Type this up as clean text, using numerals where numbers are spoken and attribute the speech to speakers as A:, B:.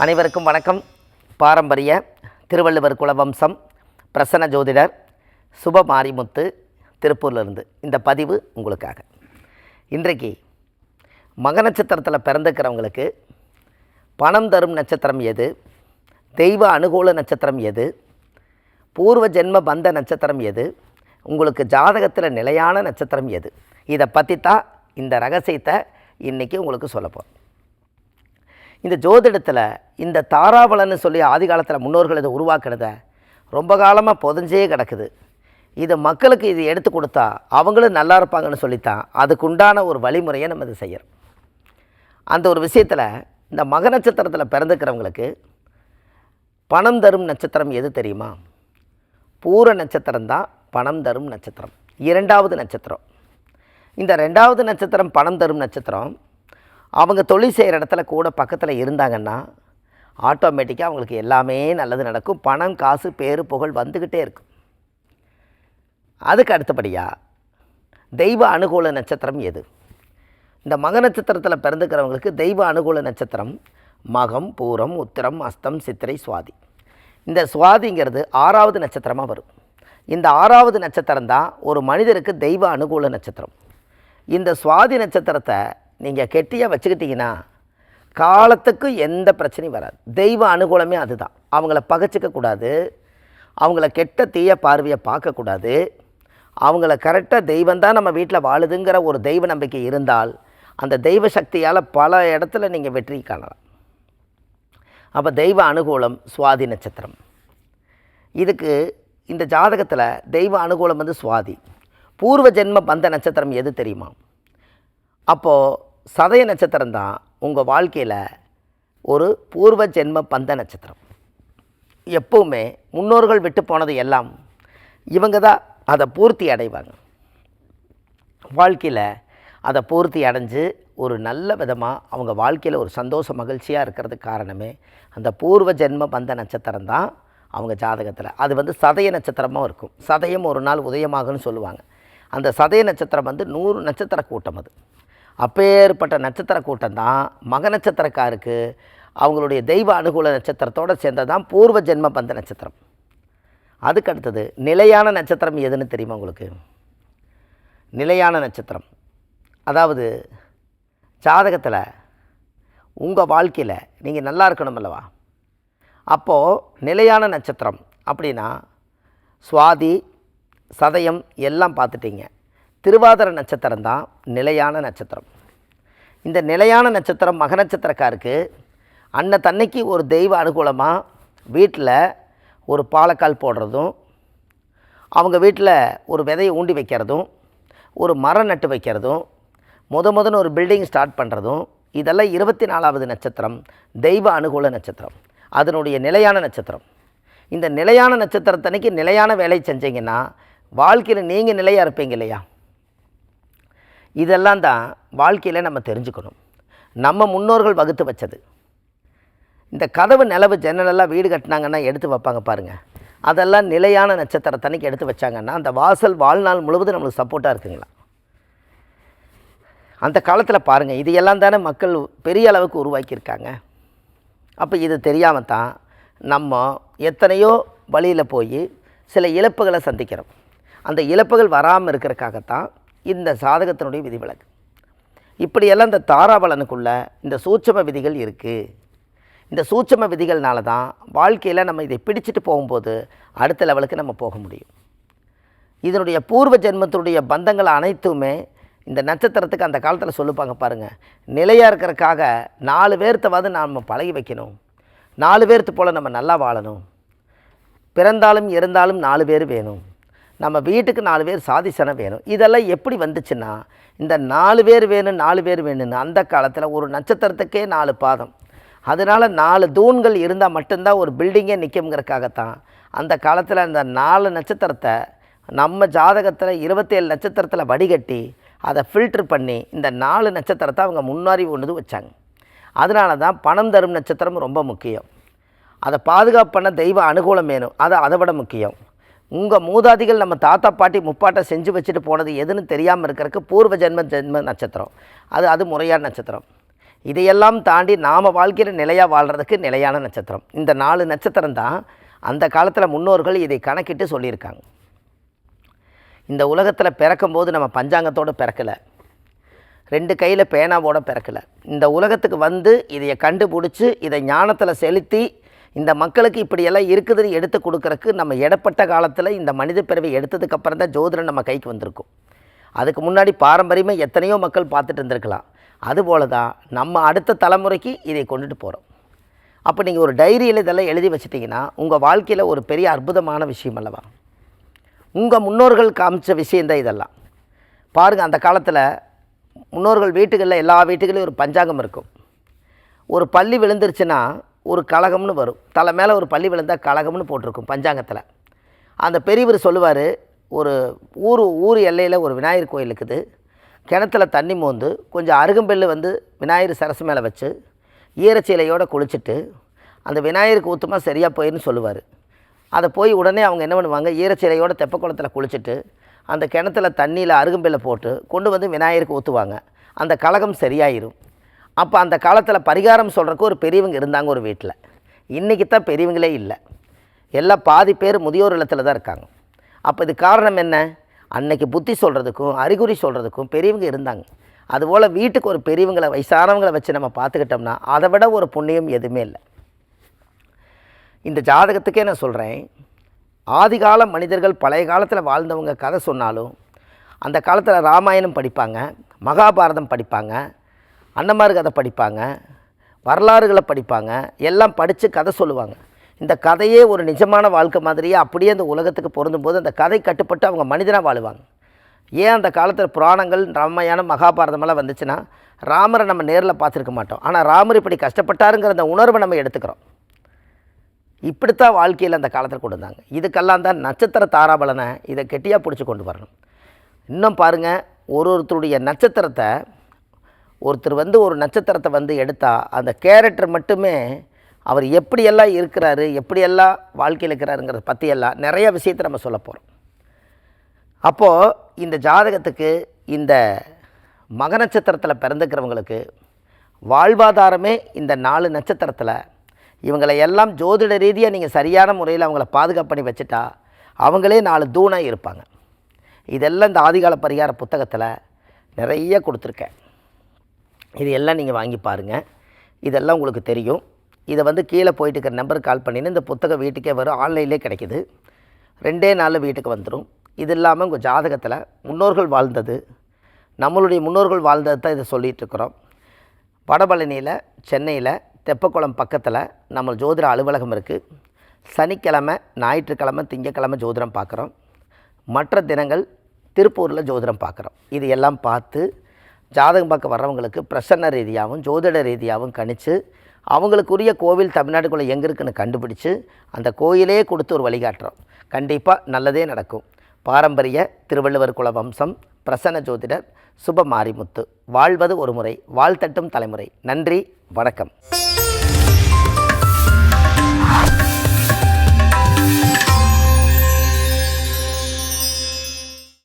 A: அனைவருக்கும் வணக்கம். பாரம்பரிய திருவள்ளுவர் குலவம்சம் பிரசன்ன ஜோதிடர் சுப மாரிமுத்து திருப்பூர்லேருந்து இந்த பதிவு உங்களுக்காக. இன்றைக்கு மக நட்சத்திரத்தில் பிறந்துக்கிறவங்களுக்கு பணம் தரும் நட்சத்திரம் எது, தெய்வ அனுகூல நட்சத்திரம் எது, பூர்வ ஜென்ம பந்த நட்சத்திரம் எது, உங்களுக்கு ஜாதகத்தில் நிலையான நட்சத்திரம் எது, இதை பற்றி தான் இந்த ரகசியத்தை இன்றைக்கி உங்களுக்கு சொல்லப்போம். இந்த ஜோதிடத்தில் இந்த தாராபலன்னு சொல்லி ஆதி காலத்தில் முன்னோர்கள் இதை உருவாக்குறத ரொம்ப காலமாக பொதஞ்சே கிடக்குது. இது மக்களுக்கு இது எடுத்து கொடுத்தா அவங்களும் நல்லா இருப்பாங்கன்னு சொல்லித்தான் அதுக்குண்டான ஒரு வழிமுறையை நம்ம இது செய்கிறோம். அந்த ஒரு விஷயத்தில் இந்த மக நட்சத்திரத்தில் பிறந்துக்கிறவங்களுக்கு பணம் தரும் நட்சத்திரம் எது தெரியுமா? பூர நட்சத்திரம் தான் பணம் தரும் நட்சத்திரம், இரண்டாவது நட்சத்திரம். இந்த ரெண்டாவது நட்சத்திரம் பணம் தரும் நட்சத்திரம். அவங்க தொழில் செய்கிற இடத்துல கூட பக்கத்தில் இருந்தாங்கன்னா ஆட்டோமேட்டிக்காக அவங்களுக்கு எல்லாமே நல்லது நடக்கும். பணம், காசு, பேரு, புகழ் வந்துக்கிட்டே இருக்கும். அதுக்கு அடுத்தபடியாக தெய்வ அனுகூல நட்சத்திரம் எது? இந்த மக நட்சத்திரத்தில் பிறந்துக்கிறவங்களுக்கு தெய்வ அனுகூல நட்சத்திரம் மகம், பூரம், உத்திரம், அஸ்தம், சித்திரை, சுவாதி. இந்த சுவாதிங்கிறது ஆறாவது நட்சத்திரமாக வரும். இந்த ஆறாவது நட்சத்திரம் தான் ஒரு மனிதருக்கு தெய்வ அனுகூல நட்சத்திரம். இந்த சுவாதி நட்சத்திரத்தை நீங்கள் கெட்டியாக வச்சுக்கிட்டிங்கன்னா காலத்துக்கு எந்த பிரச்சனையும் வராது. தெய்வ அனுகூலமே அதுதான். அவங்கள பகைச்சிக்கக்கூடாது, அவங்கள கெட்ட தீய பார்வையை பார்க்கக்கூடாது. அவங்கள கரெக்டாக தெய்வந்தான் நம்ம வீட்டில் வாழுதுங்கிற ஒரு தெய்வ நம்பிக்கை இருந்தால் அந்த தெய்வ சக்தியால் பல இடத்துல நீங்கள் வெற்றி காணலாம். அப்போ தெய்வ அனுகூலம் சுவாதி நட்சத்திரம். இதுக்கு இந்த ஜாதகத்தில் தெய்வ அனுகூலம் வந்து சுவாதி. பூர்வ ஜென்ம பந்த நட்சத்திரம் எது தெரியுமா? அப்போது சதய நட்சத்திரம் தான் உங்கள் வாழ்க்கையில் ஒரு பூர்வ ஜென்ம பந்த நட்சத்திரம். எப்போவுமே முன்னோர்கள் விட்டு போனது எல்லாம் இவங்க தான் அதை பூர்த்தி அடைவாங்க. வாழ்க்கையில் அதை பூர்த்தி அடைஞ்சு ஒரு நல்ல விதமாக அவங்க வாழ்க்கையில் ஒரு சந்தோஷ மகிழ்ச்சியாக இருக்கிறதுக்கு காரணமே அந்த பூர்வ ஜென்ம பந்த நட்சத்திரம் தான் அவங்க ஜாதகத்தில். அது வந்து சதய நட்சத்திரமாக இருக்கும். சதயம் ஒரு நாள் உதயமாகுன்னு சொல்லுவாங்க. அந்த சதய நட்சத்திரம் வந்து 100 நட்சத்திர கூட்டம். அது அப்பேற்பட்ட நட்சத்திர கூட்டம் தான் மக நட்சத்திரக்காருக்கு அவங்களுடைய தெய்வ அனுகூல நட்சத்திரத்தோடு சேர்ந்தது தான் பூர்வ ஜென்ம பந்த நட்சத்திரம். அதுக்கு அடுத்தது நிலையான நட்சத்திரம் எதுன்னு தெரியுமா உங்களுக்கு? நிலையான நட்சத்திரம் அதாவது ஜாதகத்தில் உங்கள் வாழ்க்கையில் நீங்கள் நல்லா இருக்கணும் அல்லவா? அப்போது நிலையான நட்சத்திரம் அப்படின்னா சுவாதி, சதயம் எல்லாம் பார்த்துட்டிங்க. திருவாதிரை நட்சத்திரம் தான் நிலையான நட்சத்திரம். இந்த நிலையான நட்சத்திரம் மக நட்சத்திரக்காருக்கு அன்னைக்கு ஒரு தெய்வ அனுகூலமாக வீட்டில் ஒரு பாலக்கால் போடுறதும், அவங்க வீட்டில் ஒரு விதையை ஊண்டி வைக்கிறதும், ஒரு மரம் நட்டு வைக்கிறதும், முதன்னு ஒரு பில்டிங் ஸ்டார்ட் பண்ணுறதும், இதெல்லாம் 24வது நட்சத்திரம் தெய்வ அனுகூல நட்சத்திரம். அதனுடைய நிலையான நட்சத்திரம். இந்த நிலையான நட்சத்திரத்தன்னைக்கு நிலையான வேலை செஞ்சீங்கன்னா வாழ்க்கையில் நீங்கள் நிலையாக இருப்பீங்க இல்லையா? இதெல்லாம் தான் வாழ்க்கையில் நம்ம தெரிஞ்சுக்கணும். நம்ம முன்னோர்கள் வகுத்து வச்சது. இந்த கதவு, நிலவு, ஜன்னலெல்லாம் வீடு கட்டினாங்கன்னா எடுத்து வைப்பாங்க பாருங்கள். அதெல்லாம் நிலையான நட்சத்திரத்தன்னைக்கு எடுத்து வச்சாங்கன்னா அந்த வாசல் வாழ்நாள் முழுவதும் நம்மளுக்கு சப்போர்ட்டாக இருக்குங்களா? அந்த காலத்தில் பாருங்கள், இது எல்லாம் தானே மக்கள் பெரிய அளவுக்கு உருவாக்கியிருக்காங்க. அப்போ இது தெரியாமல் தான் நம்ம எத்தனையோ வழியில் போய் சில இழப்புகளை சந்திக்கிறோம். அந்த இழப்புகள் வராமல் இருக்கிறதுக்காகத்தான் இந்த சாதகத்தினுடைய விதிவிலக்கு. இப்படியெல்லாம் இந்த தாராபலனுக்குள்ளே இந்த சூட்சும விதிகள் இருக்குது. இந்த சூட்சும விதிகள்னால தான் வாழ்க்கையில் நம்ம இதை பிடிச்சிட்டு போகும்போது அடுத்த லெவலுக்கு நம்ம போக முடியும். இதனுடைய பூர்வ ஜென்மத்தினுடைய பந்தங்கள் அனைத்துமே இந்த நட்சத்திரத்துக்கு அந்த காலத்தில் சொல்லுப்பாங்க பாருங்கள். நிலையாக இருக்கிறதுக்காக 4 பேர்த்தவாது நாம் பழகி வைக்கணும், 4 பேர்த்து போல் நம்ம நல்லா வாழணும், பிறந்தாலும் இருந்தாலும் 4 பேர் வேணும், நம்ம வீட்டுக்கு 4 பேர் சாதிசனம் வேணும். இதெல்லாம் எப்படி வந்துச்சுன்னா இந்த 4 பேர் வேணும் 4 பேர் வேணும்னு அந்த காலத்தில் ஒரு நட்சத்திரத்துக்கே 4 பாதம். அதனால் 4 தூண்கள் இருந்தால் மட்டும்தான் ஒரு பில்டிங்கே நிற்குங்கிறதுக்காகத்தான் அந்த காலத்தில் அந்த 4 நட்சத்திரத்தை நம்ம ஜாதகத்தில் 27 நட்சத்திரத்தில் வடிகட்டி அதை ஃபில்ட்ரு பண்ணி இந்த 4 நட்சத்திரத்தை அவங்க முன்னாடி கொண்டு வச்சாங்க. அதனால தான் பணம் தரும் நட்சத்திரம் ரொம்ப முக்கியம். அதை பாதுகாப்பு பண்ண தெய்வ அனுகூலம் வேணும், அதை விட முக்கியம். உங்கள் மூதாதிகள் நம்ம தாத்தா பாட்டி முப்பாட்டை செஞ்சு வச்சுட்டு போனது எதுன்னு தெரியாமல் இருக்கிறதுக்கு பூர்வ ஜென்ம நட்சத்திரம் அது முறையான நட்சத்திரம். இதையெல்லாம் தாண்டி நாம் வாழ்க்கையில் நிலையாக வாழ்கிறதுக்கு நிலையான நட்சத்திரம். இந்த 4 நட்சத்திரம் தான் அந்த காலத்தில் முன்னோர்கள் இதை கணக்கிட்டு சொல்லியிருக்காங்க. இந்த உலகத்தில் பிறக்கும்போது நம்ம பஞ்சாங்கத்தோடு பிறக்கலை, 2 கையில் பேனாவோட பிறக்கலை. இந்த உலகத்துக்கு வந்து இதை கண்டுபிடிச்சி இதை ஞானத்தில் செலுத்தி இந்த மக்களுக்கு இப்படியெல்லாம் இருக்குதுன்னு எடுத்து கொடுக்குறக்கு நம்ம இடப்பட்ட காலத்தில் இந்த மனித பிறவை எடுத்ததுக்கப்புறம் தான் ஜோதிடம் நம்ம கைக்கு வந்திருக்கும். அதுக்கு முன்னாடி பாரம்பரியமாக எத்தனையோ மக்கள் பார்த்துட்டு இருந்திருக்கலாம். அதுபோல தான் நம்ம அடுத்த தலைமுறைக்கு இதை கொண்டுட்டு போகிறோம். அப்போ நீங்கள் ஒரு டைரியில் இதெல்லாம் எழுதி வச்சிட்டிங்கன்னா உங்கள் வாழ்க்கையில் ஒரு பெரிய அற்புதமான விஷயம் அல்லவா? உங்கள் முன்னோர்கள் காமிச்ச விஷயந்தான் இதெல்லாம். பாருங்கள், அந்த காலத்தில் முன்னோர்கள் வீட்டுகளில் எல்லா வீட்டுகளையும் ஒரு பஞ்சாங்கம் இருக்கும். ஒரு பள்ளி விழுந்துருச்சுன்னா ஒரு கலகம்னு வரும். தலை மேலே ஒரு பள்ளி விழுந்தால் கலகம்னு போட்டிருக்கும் பஞ்சாங்கத்தில். அந்த பெரியவர் சொல்லுவார், ஒரு ஊர் எல்லையில் ஒரு விநாயகர் கோயில் இருக்குது, கிணத்துல தண்ணி மோந்து கொஞ்சம் அருகம்பெல்லு வந்து விநாயகர் சரசு மேலே வச்சு ஈரச்சீலையோடு குளிச்சுட்டு அந்த விநாயகருக்கு ஊற்றுமா சரியாக போயின்னு சொல்லுவார். அதை போய் உடனே அவங்க என்ன பண்ணுவாங்க, ஈரச்சீலையோட தெப்ப குளத்தில் குளிச்சுட்டு அந்த கிணத்துல தண்ணியில் அருகம்பெல்லை போட்டு கொண்டு வந்து விநாயகருக்கு ஊற்றுவாங்க. அந்த கலகம் சரியாயிரும். அப்போ அந்த காலத்தில் பரிகாரம் சொல்கிறக்கு ஒரு பெரியவங்க இருந்தாங்க ஒரு வீட்டில். இன்றைக்கி தான் பெரியவங்களே இல்லை, எல்லாம் பாதி பேர் முதியோர் இல்லத்தில் தான் இருக்காங்க. அப்போ இது காரணம் என்ன? அன்னைக்கு புத்தி சொல்கிறதுக்கும் அறிகுறி சொல்கிறதுக்கும் பெரியவங்க இருந்தாங்க. அதுபோல் வீட்டுக்கு ஒரு பெரியவங்களை வயசானவங்களை வச்சு நம்ம பார்த்துக்கிட்டோம்னா அதை விட ஒரு புண்ணியம் எதுவுமே இல்லை. இந்த ஜாதகத்துக்கே நான் சொல்கிறேன், ஆதிகால மனிதர்கள் பழைய காலத்தில் வாழ்ந்தவங்க கதை சொன்னாலும் அந்த காலத்தில் ராமாயணம் படிப்பாங்க, மகாபாரதம் படிப்பாங்க, அன்னமார் கதை படிப்பாங்க, வரலாறுகளை படிப்பாங்க, எல்லாம் படித்து கதை சொல்லுவாங்க. இந்த கதையே ஒரு நிஜமான வாழ்க்கை மாதிரியே அப்படியே அந்த உலகத்துக்கு பொருந்தும்போது அந்த கதை கட்டுப்பட்டு அவங்க மனிதனாக வாழுவாங்க. ஏன் அந்த காலத்தில் புராணங்கள் ராமாயணம் மகாபாரதமெல்லாம் வந்துச்சுன்னா ராமரை நம்ம நேரில் பார்த்துருக்க மாட்டோம். ஆனால் ராமர் இப்படி கஷ்டப்பட்டாருங்கிற அந்த உணர்வை நம்ம எடுத்துக்கிறோம். இப்படித்தான் வாழ்க்கையில் அந்த காலத்தில் கொண்டு வந்தாங்க. இதுக்கெல்லாம் தான் நட்சத்திர தாராபலனை இதை கெட்டியாக பிடிச்சி கொண்டு வரணும். இன்னும் பாருங்கள், ஒருத்தருடைய நட்சத்திரத்தை ஒருத்தர் வந்து ஒரு நட்சத்திரத்தை வந்து எடுத்தால் அந்த கேரக்டர் மட்டுமே அவர் எப்படியெல்லாம் இருக்கிறாரு, எப்படியெல்லாம் வாழ்க்கையில் இருக்கிறாருங்கிறத பற்றியெல்லாம் நிறைய விஷயத்தை நம்ம சொல்ல போகிறோம். அப்போது இந்த ஜாதகத்துக்கு இந்த மக நட்சத்திரத்தில் பிறந்துக்கிறவங்களுக்கு வாழ்வாதாரமே இந்த 4 நட்சத்திரத்தில் இவங்களை எல்லாம் ஜோதிட ரீதியாக நீங்கள் சரியான முறையில் அவங்கள பாதுகாப்பு பண்ணி வச்சுட்டா அவங்களே 4 தூணாக இருப்பாங்க. இதெல்லாம் இந்த ஆதிகால பரிகார புத்தகத்தில் நிறைய கொடுத்துருக்கேன். இது எல்லாம் நீங்கள் வாங்கி பாருங்கள், இதெல்லாம் உங்களுக்கு தெரியும். இதை வந்து கீழே போயிட்டு இருக்கிற நம்பருக்கு கால் பண்ணின்னு இந்த புத்தகம் வீட்டுக்கே வரும், ஆன்லைன்லேயே கிடைக்கிது. 2 நாளில் வீட்டுக்கு வந்துடும். இது இல்லாமல் உங்கள் ஜாதகத்தில் முன்னோர்கள் வாழ்ந்தது, நம்மளுடைய முன்னோர்கள் வாழ்ந்தது தான் இதை சொல்லிகிட்ருக்குறோம். வடபழனியில் சென்னையில் தெப்பக்குளம் பக்கத்தில் நம்ம ஜோதிட அலுவலகம் இருக்குது. சனிக்கிழமை, ஞாயிற்றுக்கிழமை, திங்கக்கிழமை ஜோதிடம் பார்க்குறோம். மற்ற தினங்கள் திருப்பூரில் ஜோதிடம் பார்க்குறோம். இது எல்லாம் பார்த்து ஜாதகம் பார்க்க வர்றவங்களுக்கு பிரசன்ன ரீதியாகவும் ஜோதிட ரீதியாகவும் கணித்து அவங்களுக்குரிய கோவில் தமிழ்நாட்டுக்குள்ளே எங்கே இருக்குன்னு கண்டுபிடிச்சு அந்த கோயிலே கொடுத்து ஒரு வழிகாட்டுறோம். கண்டிப்பாக நல்லதே நடக்கும். பாரம்பரிய திருவள்ளுவர் குல வம்சம், பிரசன்ன ஜோதிடர் சுப மாரிமுத்து. வாழ்வது ஒரு முறை, வாழ்த்தட்டும் தலைமுறை. நன்றி, வணக்கம்.